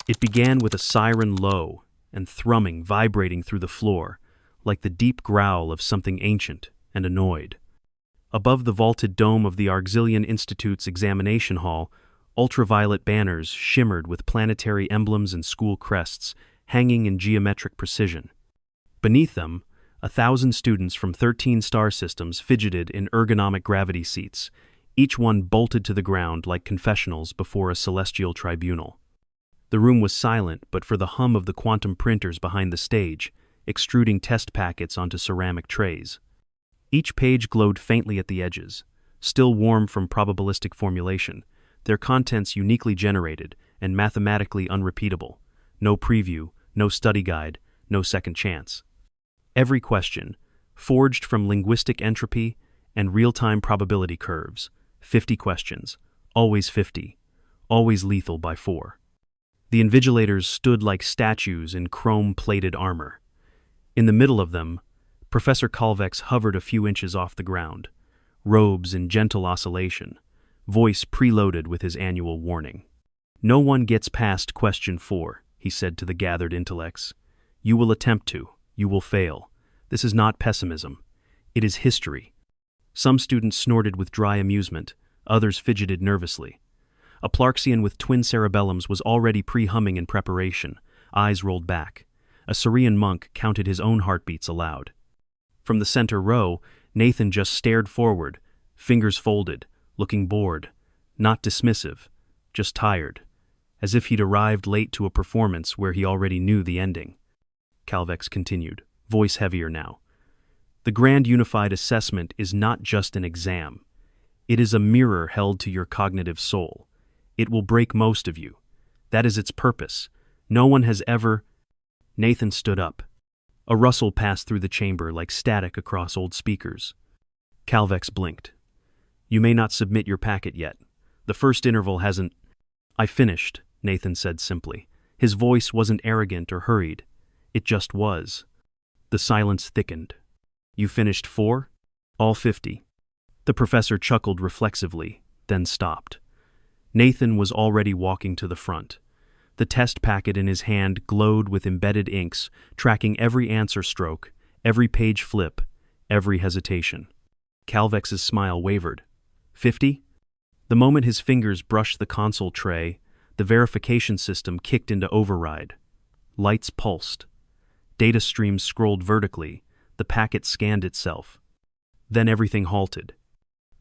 It began with a siren low and thrumming vibrating through the floor, like the deep growl of something ancient and annoyed. Above the vaulted dome of the Auxilian Institute's examination hall, ultraviolet banners shimmered with planetary emblems and school crests, hanging in geometric precision. Beneath them, 1,000 students from 13 star systems fidgeted in ergonomic gravity seats, each one bolted to the ground like confessionals before a celestial tribunal. The room was silent but for the hum of the quantum printers behind the stage, extruding test packets onto ceramic trays. Each page glowed faintly at the edges, still warm from probabilistic formulation, their contents uniquely generated and mathematically unrepeatable. No preview, no study guide, no second chance. Every question, forged from linguistic entropy and real-time probability curves, 50 questions, always 50, always lethal by 4. The invigilators stood like statues in chrome-plated armor. In the middle of them, Professor Calvex hovered a few inches off the ground, robes in gentle oscillation, voice preloaded with his annual warning. "No one gets past question 4, he said to the gathered intellects. "You will attempt to. You will fail. This is not pessimism. It is history." Some students snorted with dry amusement, others fidgeted nervously. A Plarxian with twin cerebellums was already pre-humming in preparation, eyes rolled back. A Syrian monk counted his own heartbeats aloud. From the center row, Nathan just stared forward, fingers folded, looking bored, not dismissive, just tired, as if he'd arrived late to a performance where he already knew the ending. Calvex continued, voice heavier now. "The Grand Unified Assessment is not just an exam. It is a mirror held to your cognitive soul. It will break most of you. That is its purpose. No one has ever—" Nathan stood up. A rustle passed through the chamber like static across old speakers. Calvex blinked. "You may not submit your packet yet. The first interval hasn't—" "I finished," Nathan said simply. His voice wasn't arrogant or hurried. It just was. The silence thickened. "You finished 4? All 50? The professor chuckled reflexively, then stopped. Nathan was already walking to the front. The test packet in his hand glowed with embedded inks, tracking every answer stroke, every page flip, every hesitation. Calvex's smile wavered. 50? The moment his fingers brushed the console tray, the verification system kicked into override. Lights pulsed. Data streams scrolled vertically. The packet scanned itself. Then everything halted.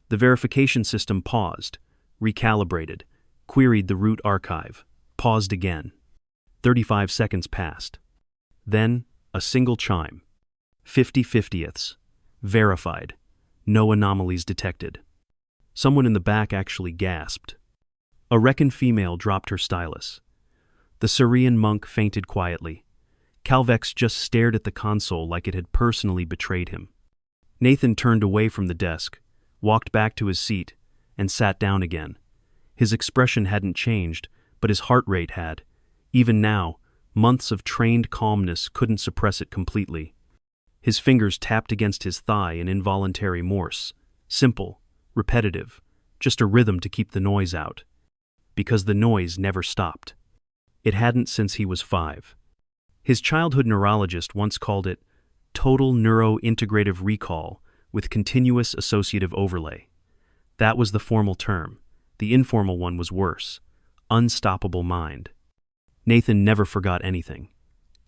The verification system paused, recalibrated, queried the root archive, paused again. 35 seconds passed. Then, a single chime. 50/50ths. Verified. No anomalies detected. Someone in the back actually gasped. A reckoned female dropped her stylus. The Syrian monk fainted quietly. Calvex just stared at the console like it had personally betrayed him. Nathan turned away from the desk, walked back to his seat, and sat down again. His expression hadn't changed, but his heart rate had. Even now, months of trained calmness couldn't suppress it completely. His fingers tapped against his thigh in involuntary Morse. Simple, repetitive, just a rhythm to keep the noise out. Because the noise never stopped. It hadn't since he was 5. His childhood neurologist once called it total neuro-integrative recall with continuous associative overlay. That was the formal term. The informal one was worse. Unstoppable mind. Nathan never forgot anything.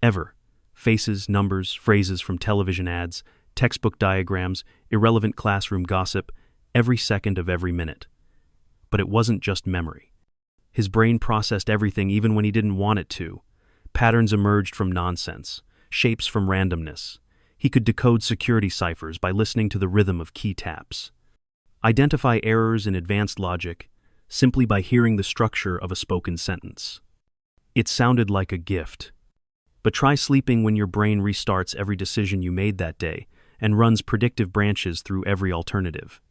Ever. Faces, numbers, phrases from television ads, textbook diagrams, irrelevant classroom gossip, every second of every minute. But it wasn't just memory. His brain processed everything even when he didn't want it to. Patterns emerged from nonsense, shapes from randomness. He could decode security ciphers by listening to the rhythm of key taps. Identify errors in advanced logic simply by hearing the structure of a spoken sentence. It sounded like a gift. But try sleeping when your brain restarts every decision you made that day and runs predictive branches through every alternative.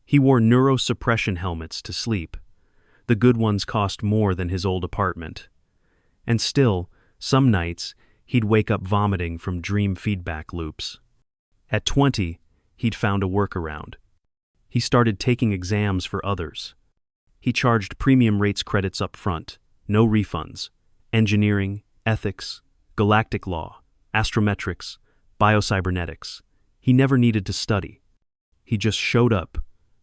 He wore neurosuppression helmets to sleep. The good ones cost more than his old apartment. And still, some nights, he'd wake up vomiting from dream feedback loops. At 20, he'd found a workaround. He started taking exams for others. He charged premium rates credits up front, no refunds, engineering, ethics, galactic law, astrometrics, biocybernetics. He never needed to study. He just showed up,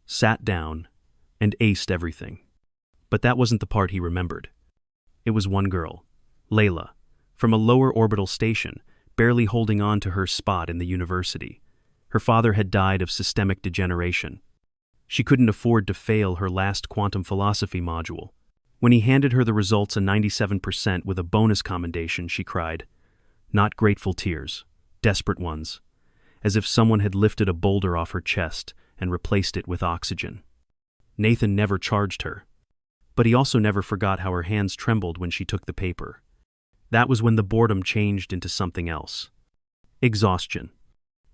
sat down, and aced everything. But that wasn't the part he remembered. It was one girl, Layla, from a lower orbital station, barely holding on to her spot in the university. Her father had died of systemic degeneration. She couldn't afford to fail her last quantum philosophy module. When he handed her the results, a 97% with a bonus commendation, she cried. Not grateful tears, desperate ones, as if someone had lifted a boulder off her chest and replaced it with oxygen. Nathan never charged her, but he also never forgot how her hands trembled when she took the paper. That was when the boredom changed into something else. Exhaustion.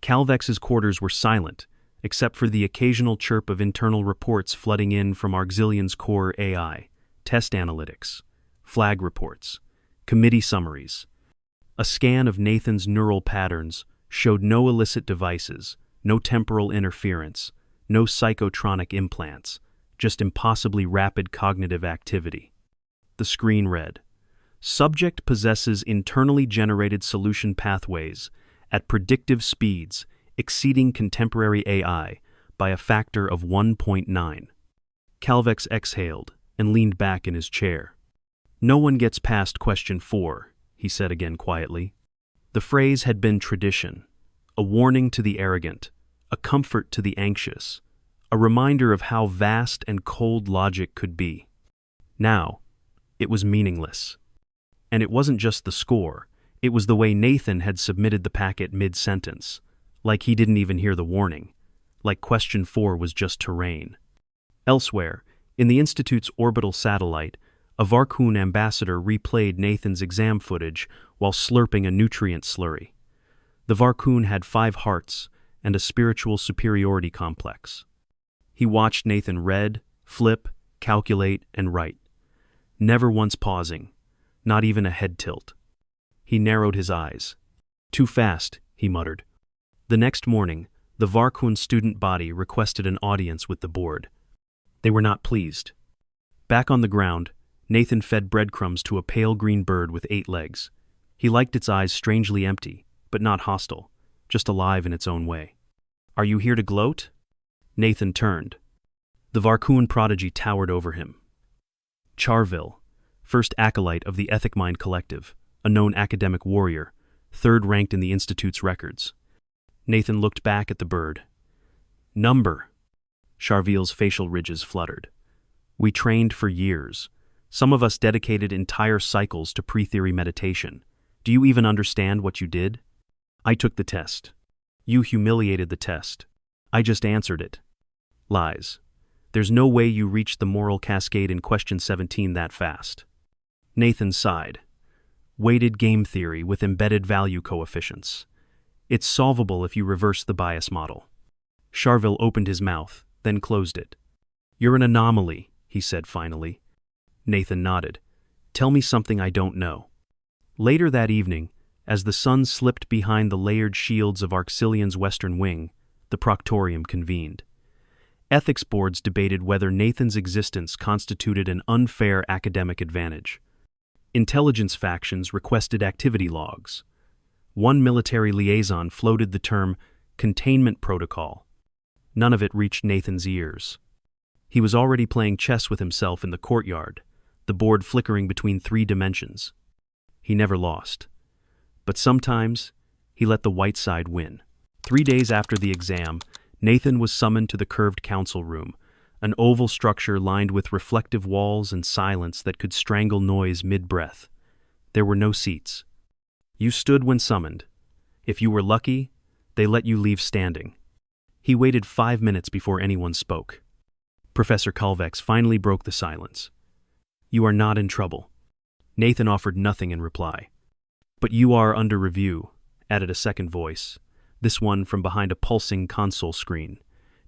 Calvex's quarters were silent, except for the occasional chirp of internal reports flooding in from Auxilian's core AI, test analytics, flag reports, committee summaries. A scan of Nathan's neural patterns showed no illicit devices, no temporal interference, no psychotronic implants, just impossibly rapid cognitive activity. The screen read, "Subject possesses internally generated solution pathways at predictive speeds exceeding contemporary AI by a factor of 1.9. Calvex exhaled and leaned back in his chair. "No one gets past question 4, he said again quietly. The phrase had been tradition, a warning to the arrogant, a comfort to the anxious, a reminder of how vast and cold logic could be. Now, it was meaningless. And it wasn't just the score, it was the way Nathan had submitted the packet mid-sentence, like he didn't even hear the warning, like question 4 was just terrain. Elsewhere, in the Institute's orbital satellite, a Varkun ambassador replayed Nathan's exam footage while slurping a nutrient slurry. The Varkun had 5 hearts and a spiritual superiority complex. He watched Nathan read, flip, calculate, and write, never once pausing, not even a head tilt. He narrowed his eyes. Too fast, he muttered. The next morning, the Varkun student body requested an audience with the board. They were not pleased. Back on the ground, Nathan fed breadcrumbs to a pale green bird with 8 legs. He liked its eyes strangely empty, but not hostile, just alive in its own way. Are you here to gloat? Nathan turned. The Varkun prodigy towered over him. Charville, first acolyte of the Ethic Mind Collective, a known academic warrior, 3rd ranked in the Institute's records. Nathan looked back at the bird. Number. Charville's facial ridges fluttered. We trained for years. Some of us dedicated entire cycles to pre-theory meditation. Do you even understand what you did? I took the test. You humiliated the test. I just answered it. Lies. There's no way you reached the moral cascade in question 17 that fast. Nathan sighed. Weighted game theory with embedded value coefficients. It's solvable if you reverse the bias model. Charville opened his mouth, then closed it. You're an anomaly, he said finally. Nathan nodded. Tell me something I don't know. Later that evening, as the sun slipped behind the layered shields of Auxilian's western wing, the proctorium convened. Ethics boards debated whether Nathan's existence constituted an unfair academic advantage. Intelligence factions requested activity logs. One military liaison floated the term containment protocol. None of it reached Nathan's ears. He was already playing chess with himself in the courtyard, the board flickering between 3 dimensions. He never lost. But sometimes, he let the white side win. 3 days after the exam, Nathan was summoned to the curved council room, an oval structure lined with reflective walls and silence that could strangle noise mid-breath. There were no seats. You stood when summoned. If you were lucky, they let you leave standing. He waited 5 minutes before anyone spoke. Professor Calvex finally broke the silence. You are not in trouble. Nathan offered nothing in reply. But you are under review, added a second voice, this one from behind a pulsing console screen.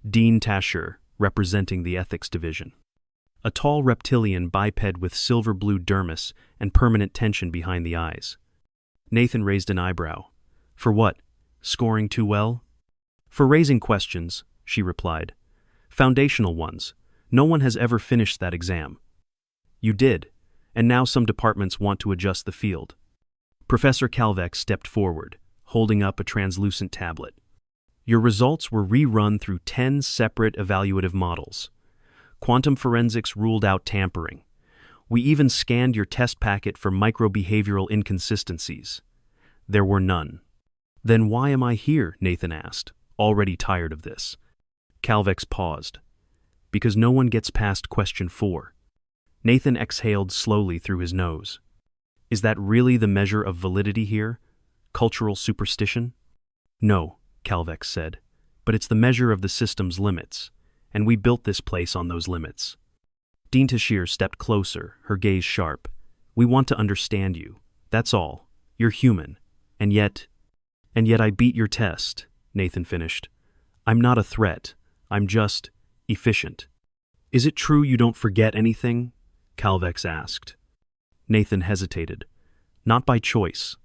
Dean Tasher, representing the ethics division. A tall reptilian biped with silver-blue dermis and permanent tension behind the eyes. Nathan raised an eyebrow. For what? Scoring too well? For raising questions, she replied. Foundational ones. No one has ever finished that exam. You did, and now some departments want to adjust the field. Professor Calvex stepped forward, holding up a translucent tablet. Your results were rerun through 10 separate evaluative models. Quantum forensics ruled out tampering. We even scanned your test packet for microbehavioral inconsistencies. There were none. Then why am I here? Nathan asked, already tired of this. Calvex paused. Because no one gets past question 4. Nathan exhaled slowly through his nose. Is that really the measure of validity here? Cultural superstition? No, Calvex said, but it's the measure of the system's limits, and we built this place on those limits. Dean Tashir stepped closer, her gaze sharp. We want to understand you. That's all. You're human. And yet I beat your test, Nathan finished. I'm not a threat. I'm just efficient. Is it true you don't forget anything? Calvex asked. Nathan hesitated. Not by choice.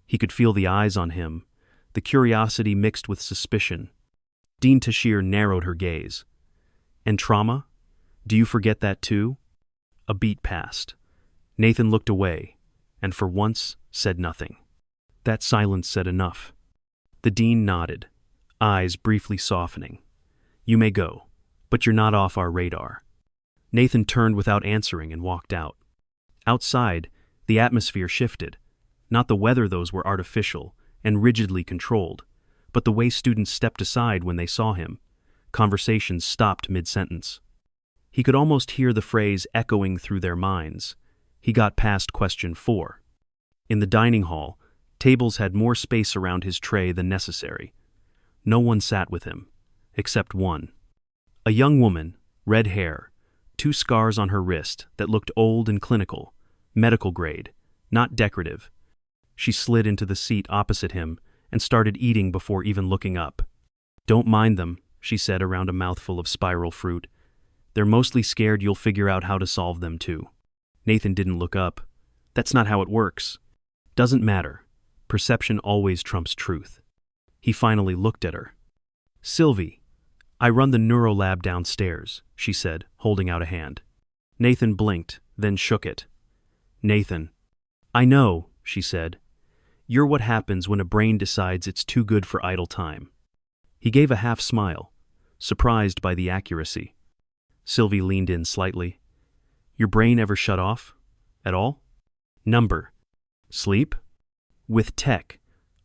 He could feel the eyes on him, the curiosity mixed with suspicion. Dean Tashir narrowed her gaze. And trauma? Do you forget that too? A beat passed. Nathan looked away, and for once said nothing. That silence said enough. The dean nodded, eyes briefly softening. You may go, but you're not off our radar. Nathan turned without answering and walked out. Outside, the atmosphere shifted. Not the weather, those were artificial and rigidly controlled, but the way students stepped aside when they saw him. Conversations stopped mid-sentence. He could almost hear the phrase echoing through their minds. He got past question 4. In the dining hall, tables had more space around his tray than necessary. No one sat with him, except one. A young woman, red hair, 2 scars on her wrist that looked old and clinical, medical grade, not decorative. She slid into the seat opposite him and started eating before even looking up. Don't mind them, she said around a mouthful of spiral fruit. They're mostly scared you'll figure out how to solve them too. Nathan didn't look up. That's not how it works. Doesn't matter. Perception always trumps truth. He finally looked at her. Sylvie, I run the neurolab downstairs, she said, holding out a hand. Nathan blinked, then shook it. Nathan. I know, she said. You're what happens when a brain decides it's too good for idle time. He gave a half smile, surprised by the accuracy. Sylvie leaned in slightly. Your brain ever shut off? At all? Number. Sleep? With tech.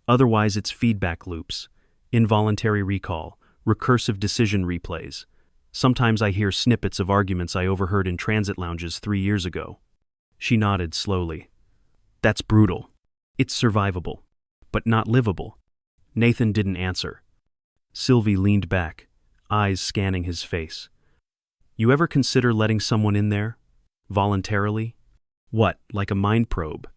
Otherwise it's feedback loops, involuntary recall, recursive decision replays. Sometimes I hear snippets of arguments I overheard in transit lounges 3 years ago. She nodded slowly. That's brutal. It's survivable, but not livable. Nathan didn't answer. Sylvie leaned back, eyes scanning his face. You ever consider letting someone in there? Voluntarily? What, like a mind probe?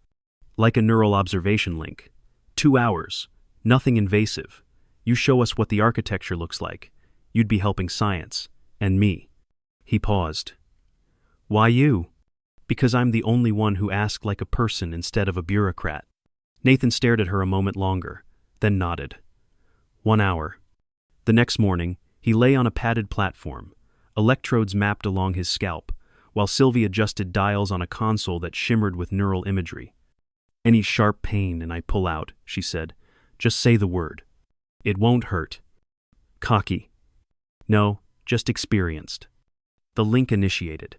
Like a neural observation link? 2 hours. Nothing invasive. You show us what the architecture looks like. You'd be helping science. And me. He paused. Why you? Because I'm the only one who asked like a person instead of a bureaucrat. Nathan stared at her a moment longer, then nodded. 1 hour. The next morning, he lay on a padded platform, electrodes mapped along his scalp, while Sylvie adjusted dials on a console that shimmered with neural imagery. Any sharp pain and I pull out, she said. Just say the word. It won't hurt. Cocky. No, just experienced. The link initiated.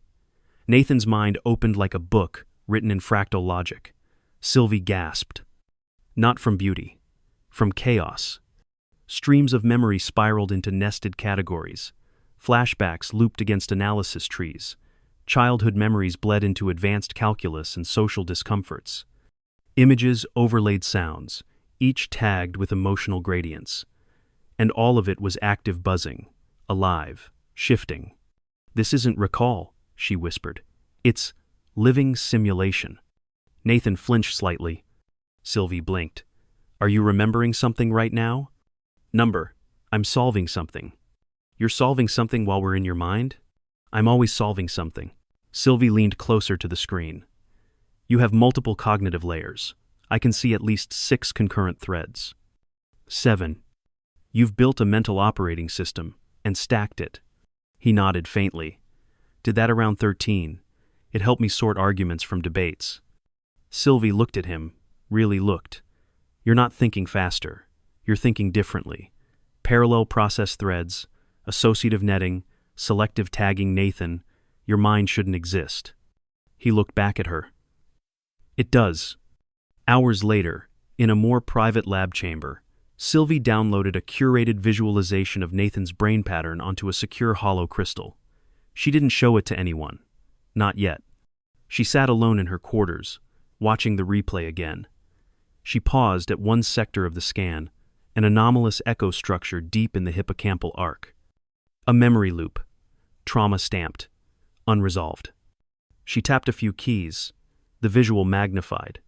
Nathan's mind opened like a book written in fractal logic. Sylvie gasped. Not from beauty. From chaos. Streams of memory spiraled into nested categories. Flashbacks looped against analysis trees. Childhood memories bled into advanced calculus and social discomforts. Images overlaid sounds, each tagged with emotional gradients. And all of it was active buzzing, alive, shifting. This isn't recall, she whispered. It's living simulation. Nathan flinched slightly. Sylvie blinked. Are you remembering something right now? Number. I'm solving something. You're solving something while we're in your mind? I'm always solving something. Sylvie leaned closer to the screen. You have multiple cognitive layers. I can see at least 6 concurrent threads. 7. You've built a mental operating system and stacked it. He nodded faintly. Did that around 13. It helped me sort arguments from debates. Sylvie looked at him, really looked. You're not thinking faster. You're thinking differently. Parallel process threads, associative netting, selective tagging. Nathan, your mind shouldn't exist. He looked back at her. It does. Hours later, in a more private lab chamber, Sylvie downloaded a curated visualization of Nathan's brain pattern onto a secure hollow crystal. She didn't show it to anyone. Not yet. She sat alone in her quarters, watching the replay again. She paused at one sector of the scan, an anomalous echo structure deep in the hippocampal arc. A memory loop. Trauma stamped. Unresolved. She tapped a few keys. The visual magnified.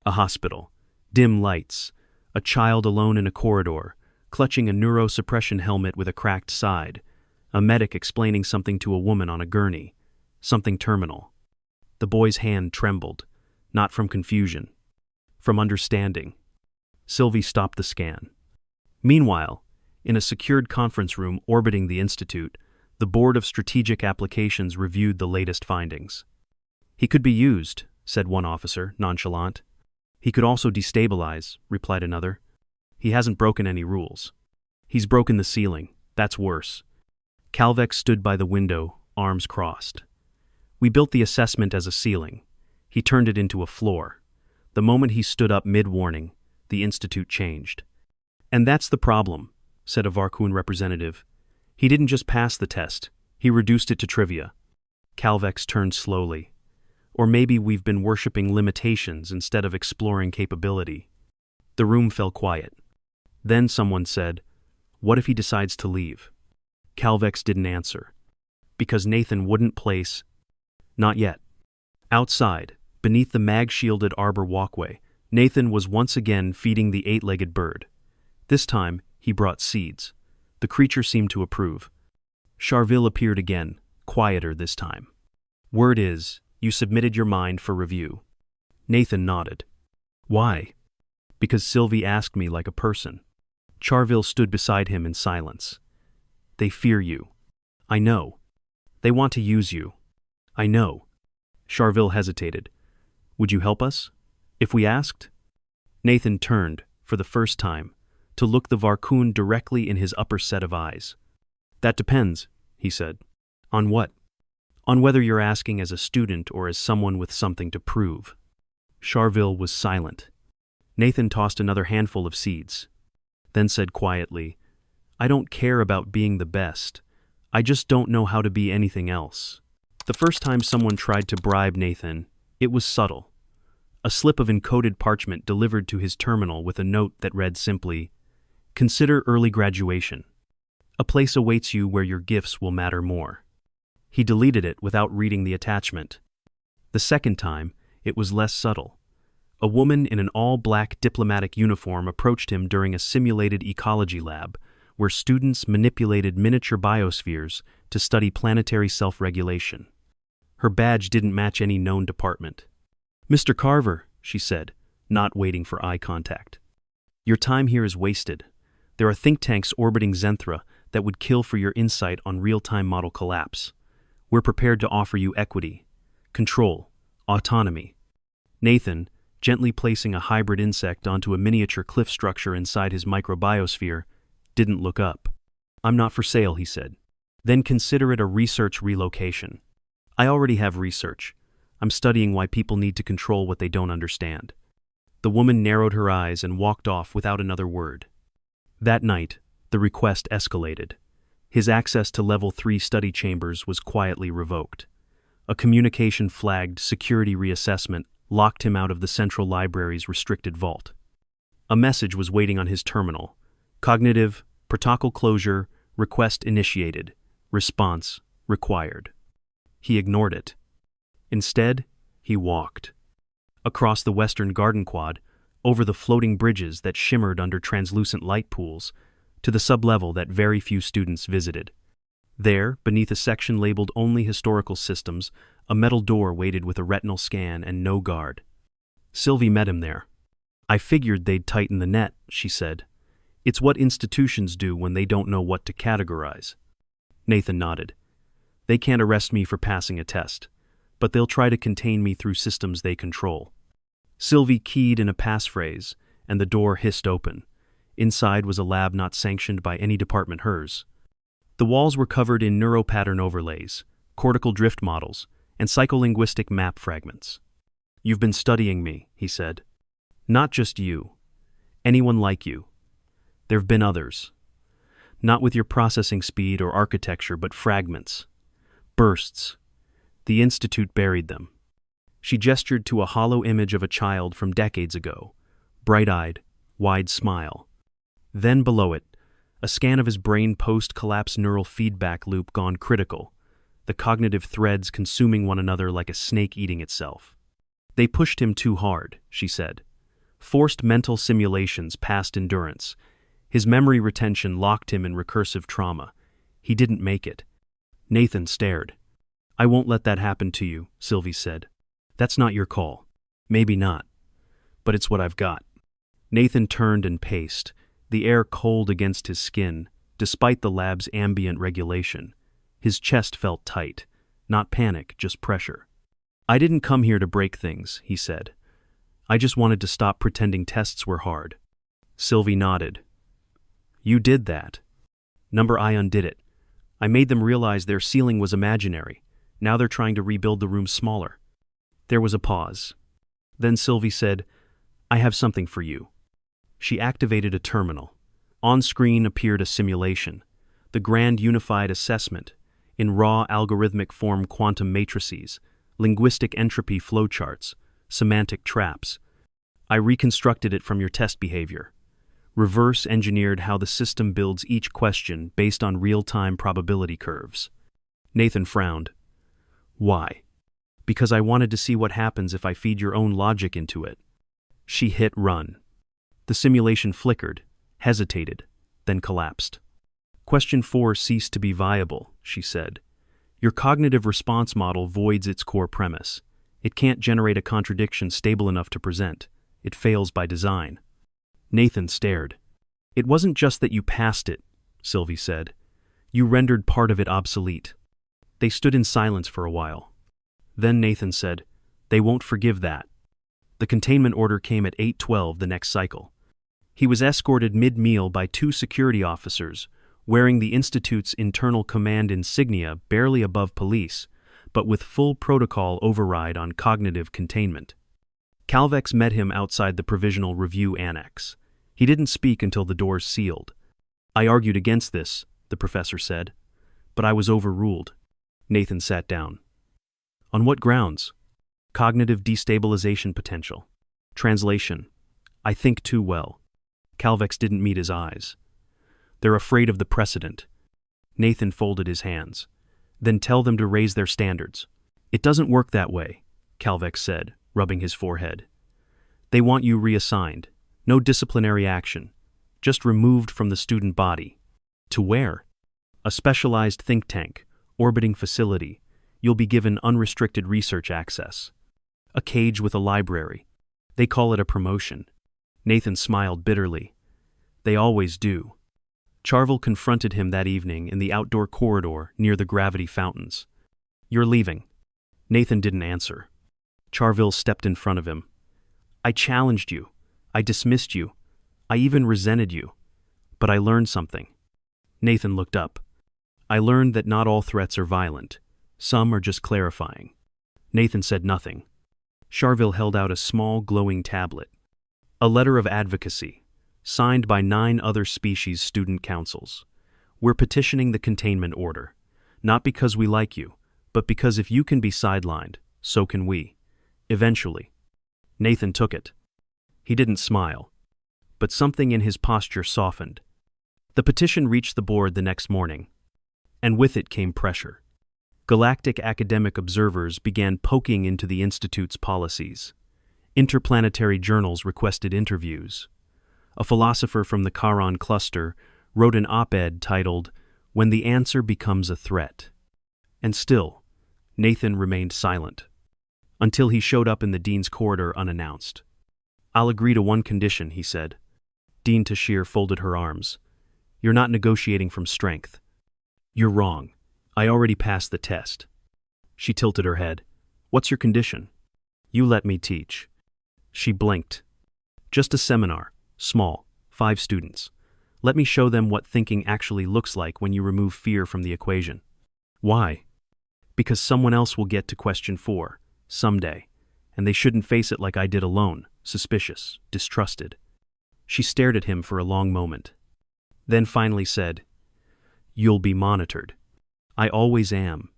A hospital. Dim lights. A child alone in a corridor, clutching a neurosuppression helmet with a cracked side. A medic explaining something to a woman on a gurney. Something terminal. The boy's hand trembled, not from confusion, from understanding. Sylvie stopped the scan. Meanwhile, in a secured conference room orbiting the institute, the Board of Strategic Applications reviewed the latest findings. He could be used, said one officer, nonchalant. He could also destabilize, replied another. He hasn't broken any rules. He's broken the ceiling. That's worse. Calvex stood by the window, arms crossed. We built the assessment as a ceiling. He turned it into a floor. The moment he stood up mid-warning, the institute changed. And that's the problem, said a Varkun representative. He didn't just pass the test. He reduced it to trivia. Calvex turned slowly. Or maybe we've been worshipping limitations instead of exploring capability. The room fell quiet. Then someone said, "What if he decides to leave?" Calvex didn't answer. Because Nathan wouldn't place. Not yet. Outside, beneath the mag-shielded arbor walkway, Nathan was once again feeding the eight-legged bird. This time, he brought seeds. The creature seemed to approve. Charville appeared again, quieter this time. Word is, you submitted your mind for review. Nathan nodded. Why? Because Sylvie asked me like a person. Charville stood beside him in silence. They fear you. I know. They want to use you. I know. Charville hesitated. Would you help us? If we asked? Nathan turned, for the first time, to look the Varkun directly in his upper set of eyes. That depends, he said. On what? On whether you're asking as a student or as someone with something to prove. Charville was silent. Nathan tossed another handful of seeds, then said quietly, I don't care about being the best. I just don't know how to be anything else. The first time someone tried to bribe Nathan, it was subtle. A slip of encoded parchment delivered to his terminal with a note that read simply, Consider early graduation. A place awaits you where your gifts will matter more. He deleted it without reading the attachment. The second time, it was less subtle. A woman in an all-black diplomatic uniform approached him during a simulated ecology lab, where students manipulated miniature biospheres to study planetary self-regulation. Her badge didn't match any known department. Mr. Carver, she said, not waiting for eye contact. Your time here is wasted. There are think tanks orbiting Zenthra that would kill for your insight on real-time model collapse. We're prepared to offer you equity, control, autonomy. Nathan, gently placing a hybrid insect onto a miniature cliff structure inside his microbiosphere, didn't look up. I'm not for sale, he said. Then consider it a research relocation. I already have research. I'm studying why people need to control what they don't understand. The woman narrowed her eyes and walked off without another word. That night, the request escalated. His access to Level 3 study chambers was quietly revoked. A communication-flagged security reassessment locked him out of the Central Library's restricted vault. A message was waiting on his terminal. Cognitive, protocol closure, request initiated, response required. He ignored it. Instead, he walked. Across the western garden quad, over the floating bridges that shimmered under translucent light pools, to the sublevel that very few students visited. There, beneath a section labeled Only Historical Systems, a metal door waited with a retinal scan and no guard. Sylvie met him there. I figured they'd tighten the net, she said. It's what institutions do when they don't know what to categorize. Nathan nodded. They can't arrest me for passing a test, but they'll try to contain me through systems they control. Sylvie keyed in a passphrase, and the door hissed open. Inside was a lab not sanctioned by any department hers. The walls were covered in neuropattern overlays, cortical drift models, and psycholinguistic map fragments. "You've been studying me," he said. "Not just you. Anyone like you. There've been others. Not with your processing speed or architecture, but fragments. Bursts. The Institute buried them." She gestured to a hollow image of a child from decades ago, bright-eyed, wide smile. Then below it, a scan of his brain post-collapse neural feedback loop gone critical, the cognitive threads consuming one another like a snake eating itself. "They pushed him too hard," she said. "Forced mental simulations past endurance. His memory retention locked him in recursive trauma. He didn't make it." Nathan stared. "I won't let that happen to you," Sylvie said. "That's not your call. Maybe not. But it's what I've got." Nathan turned and paced, the air cold against his skin, despite the lab's ambient regulation. His chest felt tight. Not panic, just pressure. "I didn't come here to break things," he said. "I just wanted to stop pretending tests were hard." Sylvie nodded. "You did that." I undid it. I made them realize their ceiling was imaginary. Now they're trying to rebuild the room smaller." There was a pause. Then Sylvie said, "I have something for you." She activated a terminal. On screen appeared a simulation, the Grand Unified Assessment, in raw algorithmic form quantum matrices, linguistic entropy flowcharts, semantic traps. "I reconstructed it from your test behavior. Reverse engineered how the system builds each question based on real-time probability curves." Nathan frowned. "Why?" "Because I wanted to see what happens if I feed your own logic into it." She hit run. The simulation flickered, hesitated, then collapsed. "Question 4 ceased to be viable," she said. "Your cognitive response model voids its core premise. It can't generate a contradiction stable enough to present. It fails by design." Nathan stared. "It wasn't just that you passed it," Sylvie said. "You rendered part of it obsolete." They stood in silence for a while. Then Nathan said, "They won't forgive that." The containment order came at 8:12 the next cycle. He was escorted mid-meal by 2 security officers, wearing the Institute's internal command insignia barely above police, but with full protocol override on cognitive containment. Calvex met him outside the Provisional Review Annex. He didn't speak until the doors sealed. "I argued against this," the professor said, "but I was overruled." Nathan sat down. "On what grounds?" "Cognitive destabilization potential." Translation: "I think too well." Calvex didn't meet his eyes. "They're afraid of the precedent." Nathan folded his hands. "Then tell them to raise their standards." "It doesn't work that way," Calvex said, rubbing his forehead. "They want you reassigned. No disciplinary action. Just removed from the student body." "To where?" "A specialized think tank, orbiting facility. You'll be given unrestricted research access. A cage with a library. They call it a promotion." Nathan smiled bitterly. "They always do." Charvel confronted him that evening in the outdoor corridor near the gravity fountains. "You're leaving." Nathan didn't answer. Charvel stepped in front of him. "I challenged you. I dismissed you. I even resented you. But I learned something." Nathan looked up. "I learned that not all threats are violent. Some are just clarifying." Nathan said nothing. Charvel held out a small glowing tablet. "A letter of advocacy, signed by 9 other species student councils. We're petitioning the containment order. Not because we like you, but because if you can be sidelined, so can we. Eventually." Nathan took it. He didn't smile, but something in his posture softened. The petition reached the board the next morning, and with it came pressure. Galactic academic observers began poking into the Institute's policies. Interplanetary journals requested interviews. A philosopher from the Charon cluster wrote an op-ed titled, "When the Answer Becomes a Threat." And still, Nathan remained silent, until he showed up in the dean's corridor unannounced. "I'll agree to one condition," he said. Dean Tashir folded her arms. "You're not negotiating from strength." "You're wrong. I already passed the test." She tilted her head. What's your condition? You let me teach. She blinked. Just a seminar, small, 5 students. Let me show them what thinking actually looks like when you remove fear from the equation. Why? Because someone else will get to question 4, someday, and they shouldn't face it like I did alone, suspicious, distrusted. She stared at him for a long moment. Then finally said, "You'll be monitored." "I always am."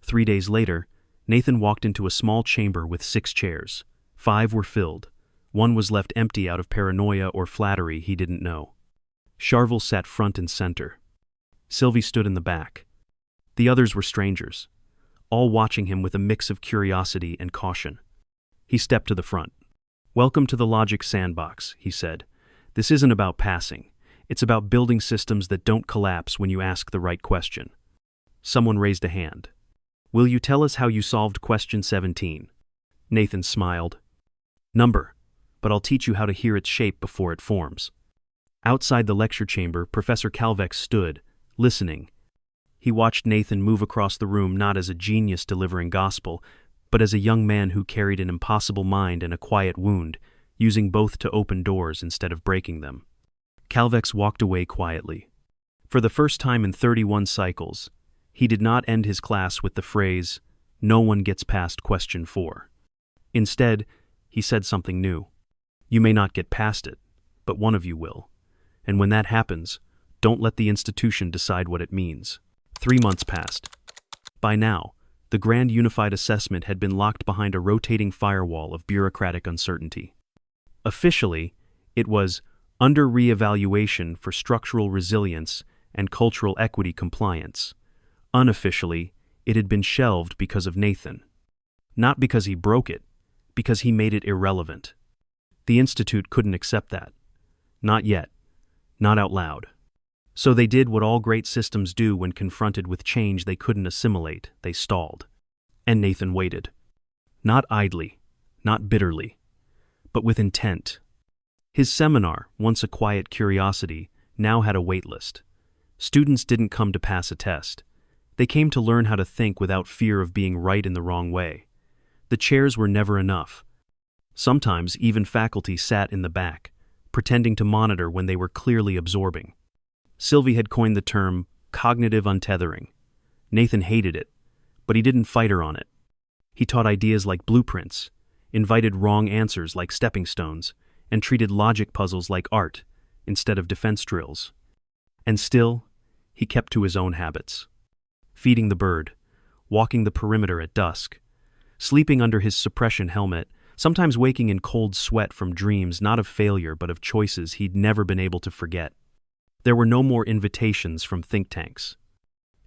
3 days later, Nathan walked into a small chamber with 6 chairs. 5 were filled. 1 was left empty out of paranoia or flattery he didn't know. Charvel sat front and center. Sylvie stood in the back. The others were strangers, all watching him with a mix of curiosity and caution. He stepped to the front. "Welcome to the logic sandbox," he said. "This isn't about passing. It's about building systems that don't collapse when you ask the right question." Someone raised a hand. "Will you tell us how you solved question 17? Nathan smiled. "Number, but I'll teach you how to hear its shape before it forms." Outside the lecture chamber, Professor Calvex stood, listening. He watched Nathan move across the room not as a genius delivering gospel, but as a young man who carried an impossible mind and a quiet wound, using both to open doors instead of breaking them. Calvex walked away quietly. For the first time in 31 cycles, he did not end his class with the phrase, "No one gets past question 4. Instead, he said something new. "You may not get past it, but one of you will. And when that happens, don't let the institution decide what it means." 3 months passed. By now, the Grand Unified Assessment had been locked behind a rotating firewall of bureaucratic uncertainty. Officially, it was under re-evaluation for structural resilience and cultural equity compliance. Unofficially, it had been shelved because of Nathan. Not because he broke it, because he made it irrelevant. The Institute couldn't accept that. Not yet. Not out loud. So they did what all great systems do when confronted with change they couldn't assimilate. They stalled. And Nathan waited. Not idly, not bitterly, but with intent. His seminar, once a quiet curiosity, now had a waitlist. Students didn't come to pass a test. They came to learn how to think without fear of being right in the wrong way. The chairs were never enough. Sometimes even faculty sat in the back, pretending to monitor when they were clearly absorbing. Sylvie had coined the term cognitive untethering. Nathan hated it, but he didn't fight her on it. He taught ideas like blueprints, invited wrong answers like stepping stones, and treated logic puzzles like art instead of defense drills. And still, he kept to his own habits. Feeding the bird, walking the perimeter at dusk, sleeping under his suppression helmet, sometimes waking in cold sweat from dreams not of failure but of choices he'd never been able to forget. There were no more invitations from think tanks.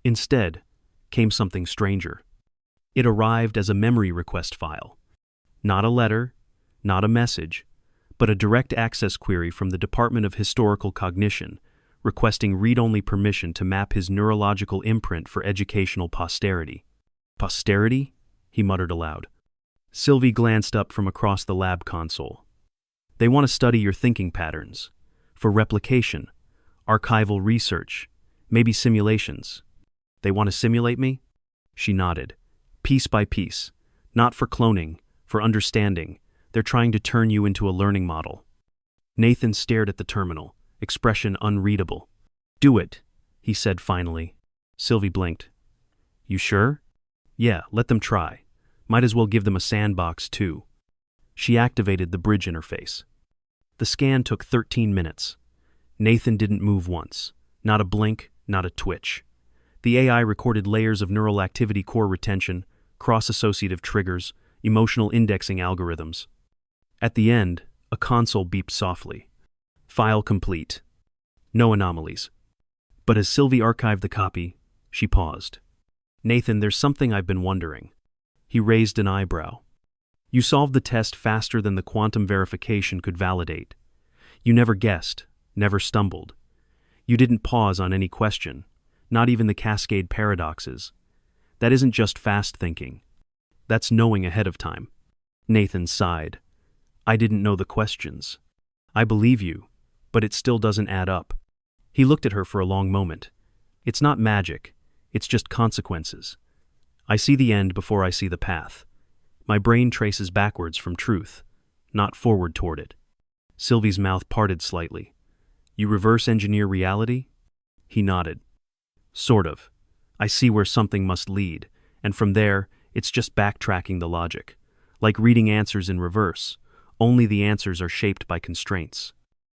Instead, came something stranger. It arrived as a memory request file. Not a letter, not a message, but a direct access query from the Department of Historical Cognition, requesting read-only permission to map his neurological imprint for educational posterity. "Posterity?" he muttered aloud. Sylvie glanced up from across the lab console. "They want to study your thinking patterns. For replication, archival research, maybe simulations. They want to simulate me?" She nodded. "Piece by piece. Not for cloning, for understanding. They're trying to turn you into a learning model." Nathan stared at the terminal, expression unreadable. "Do it," he said finally. Sylvie blinked. "You sure?" "Yeah, let them try. Might as well give them a sandbox, too." She activated the bridge interface. The scan took 13 minutes. Nathan didn't move once. Not a blink, not a twitch. The AI recorded layers of neural activity core retention, cross-associative triggers, emotional indexing algorithms. At the end, a console beeped softly. "File complete." No anomalies. But as Sylvie archived the copy, she paused. "Nathan, there's something I've been wondering." He raised an eyebrow. "You solved the test faster than the quantum verification could validate. You never guessed, never stumbled. You didn't pause on any question, not even the cascade paradoxes. That isn't just fast thinking. That's knowing ahead of time." Nathan sighed. "I didn't know the questions. I believe you, but it still doesn't add up." He looked at her for a long moment. "It's not magic, it's just consequences. I see the end before I see the path. My brain traces backwards from truth, not forward toward it. Sylvie's mouth parted slightly. You reverse engineer reality? He nodded. Sort of. I see where something must lead, and from there, it's just backtracking the logic. Like reading answers in reverse, only the answers are shaped by constraints.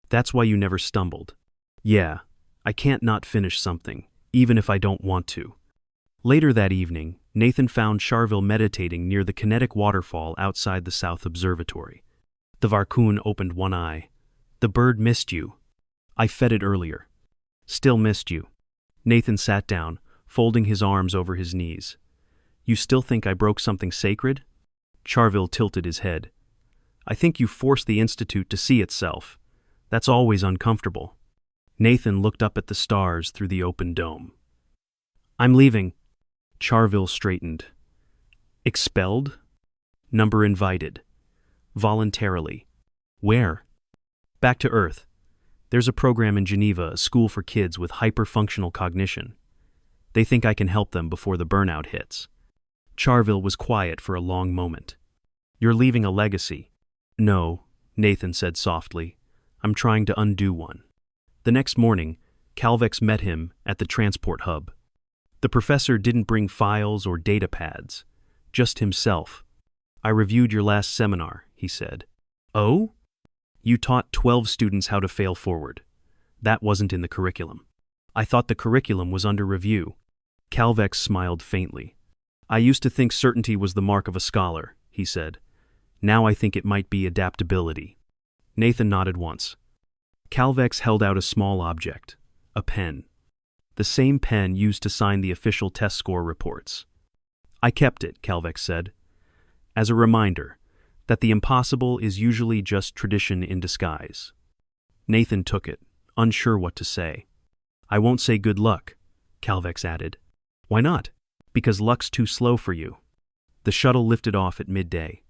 That's why you never stumbled. Yeah, I can't not finish something, even if I don't want to. Later that evening, Nathan found Charville meditating near the kinetic waterfall outside the South Observatory. The Varcoon opened one eye. The bird missed you. I fed it earlier. Still missed you. Nathan sat down, folding his arms over his knees. You still think I broke something sacred? Charville tilted his head. I think you forced the Institute to see itself. That's always uncomfortable. Nathan looked up at the stars through the open dome. I'm leaving. Charville straightened. Expelled? Number invited. Voluntarily. Where? Back to Earth. There's a program in Geneva, a school for kids with hyperfunctional cognition. They think I can help them before the burnout hits. Charville was quiet for a long moment. You're leaving a legacy. No, Nathan said softly. I'm trying to undo one. The next morning, Calvex met him at the transport hub. The professor didn't bring files or data pads, just himself. I reviewed your last seminar, he said. Oh? You taught 12 students how to fail forward. That wasn't in the curriculum. I thought the curriculum was under review. Calvex smiled faintly. I used to think certainty was the mark of a scholar, he said. Now I think it might be adaptability. Nathan nodded once. Calvex held out a small object, a pen. The same pen used to sign the official test score reports. I kept it, Calvex said, as a reminder that the impossible is usually just tradition in disguise. Nathan took it, unsure what to say. I won't say good luck, Calvex added. Why not? Because luck's too slow for you. The shuttle lifted off at midday.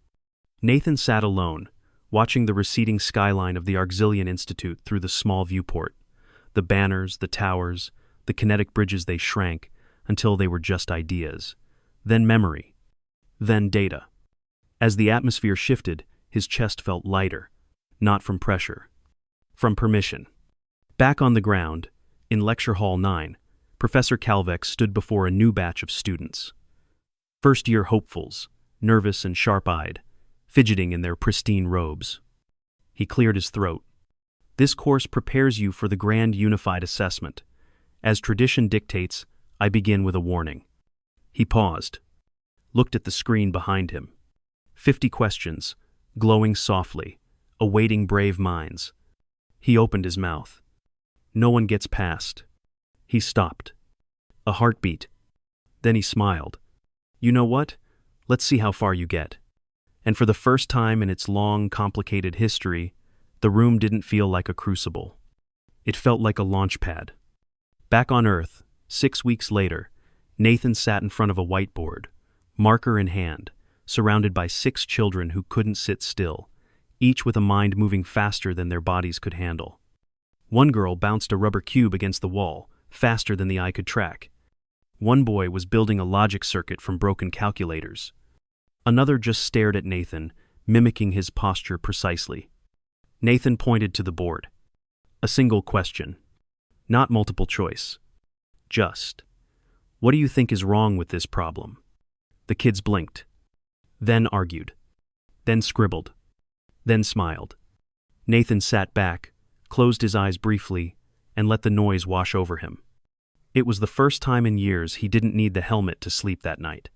Nathan sat alone, watching the receding skyline of the Auxilian Institute through the small viewport. The banners, the towers, the kinetic bridges, they shrank until they were just ideas. Then memory. Then data. As the atmosphere shifted, his chest felt lighter, not from pressure, from permission. Back on the ground, in Lecture Hall 9, Professor Calvex stood before a new batch of students. First-year hopefuls, nervous and sharp-eyed, fidgeting in their pristine robes. He cleared his throat. This course prepares you for the grand unified assessment. As tradition dictates, I begin with a warning. He paused, looked at the screen behind him. 50 questions, glowing softly, awaiting brave minds. He opened his mouth. No one gets past. He stopped. A heartbeat. Then he smiled. You know what? Let's see how far you get. And for the first time in its long, complicated history, the room didn't feel like a crucible. It felt like a launch pad. Back on Earth, 6 weeks later, Nathan sat in front of a whiteboard, marker in hand, surrounded by 6 children who couldn't sit still, each with a mind moving faster than their bodies could handle. One girl bounced a rubber cube against the wall, faster than the eye could track. One boy was building a logic circuit from broken calculators. Another just stared at Nathan, mimicking his posture precisely. Nathan pointed to the board. A single question. Not multiple choice. Just. What do you think is wrong with this problem? The kids blinked. Then argued. Then scribbled. Then smiled. Nathan sat back, closed his eyes briefly, and let the noise wash over him. It was the first time in years he didn't need the helmet to sleep that night.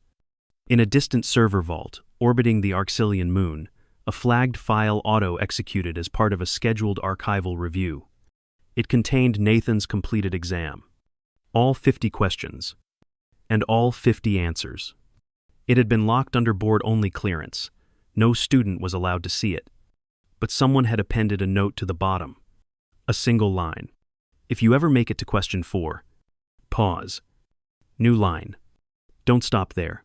In a distant server vault, orbiting the Auxilian moon, a flagged file auto-executed as part of a scheduled archival review. It contained Nathan's completed exam. All 50 questions. And all 50 answers. It had been locked under board-only clearance. No student was allowed to see it. But someone had appended a note to the bottom. A single line. If you ever make it to question 4, pause. New line. Don't stop there.